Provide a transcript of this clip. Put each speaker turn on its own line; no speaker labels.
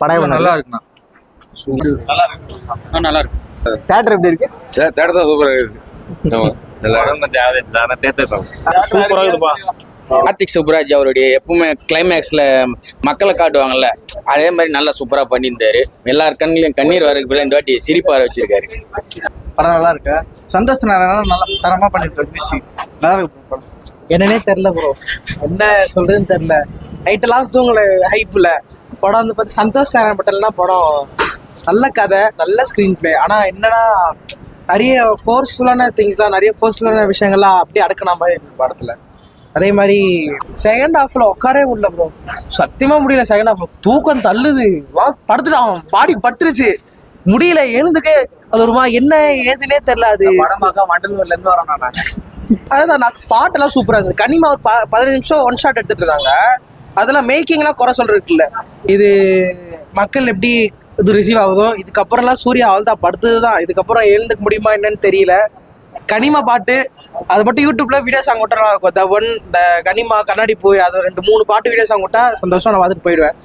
படம்
நல்லா இருக்குண்ணா.
நல்லா இருக்கு. நல்லா இருக்கு.
தியேட்டர் எப்படி இருக்கு?
தேட்டர் தான் சூப்பராக இருக்கு.
சூப்பரா இருக்குப்பா.
கார்த்திக் சுப்ராஜ் அவருடைய எப்பவுமே கிளைமேக்ஸ்ல மக்களை காட்டுவாங்கல்ல, அதே மாதிரி நல்லா சூப்பரா பண்ணியிருந்தாரு. எல்லார் கண்ணிலையும் கண்ணீர் வரக்கு இந்த வாட்டி சிரிப்பார வச்சிருக்காரு.
படம் நல்லா இருக்கு. சந்தோஷ் நாராயணன் நல்லா தரமா பண்ணிருக்காரு. மியூசிக் நல்லா இருக்கு. படம் என்னன்னே தெரியல ப்ரோ, என்ன சொல்றதுன்னு தெரியல. நைட்டெல்லாம் தூங்கல ஹைப்ல. படம் வந்து பார்த்து சந்தோஷ் நாராயணன் பட்டல்னா படம் நல்ல கதை, நல்ல ஸ்க்ரீன் பிளே. ஆனா என்னன்னா நிறைய ஃபோர்ஸ்ஃபுல்லான திங்ஸ்லாம், நிறைய ஃபோர்ஸ்ஃபுல்லான விஷயங்கள்லாம் அப்படியே அடக்கின மாதிரி இருந்தது படத்துல. அதே மாதிரி செகண்ட் ஹாஃப்ல உட்காரவே முடியல ப்ரோ, சத்தியமா முடியல. செகண்ட் ஹாஃப் தூக்கம் தள்ளுது. படுத்துட்டான், பாடி படுத்துருச்சு, முடியல எழுந்துக்கே. அது ஒரு என்ன ஏதுன்னே தெரியல. அது
மண்டலூர்ல இருந்து வரோம்.
அதுதான் பாட்டெல்லாம் சூப்பரா இருந்தது. கனிமா ஒரு 15 நிமிஷம் ஒன் ஷாட் எடுத்துட்டு இருந்தாங்க. அதெல்லாம் மேக்கிங்லாம் குறை சொல்றதுக்குல்ல. இது மக்கள் எப்படி இது ரிசீவ் ஆகுதோ, இதுக்கப்புறம்லாம் சூர்யா அவள் தான் படுத்தது தான். இதுக்கப்புறம் எழுந்துக்க முடியுமா என்னன்னு தெரியல. கனிமா பாட்டு அதை மட்டும் யூடியூப்ல வீடியோ சாங் விட்டுறலாம் இருக்கும். த ஒன், த கனிமா, கண்ணாடி போய், அது 2-3 பாட்டு வீடியோ சாங் விட்டா சந்தோஷம், நான் பார்த்துட்டு போயிடுவேன்.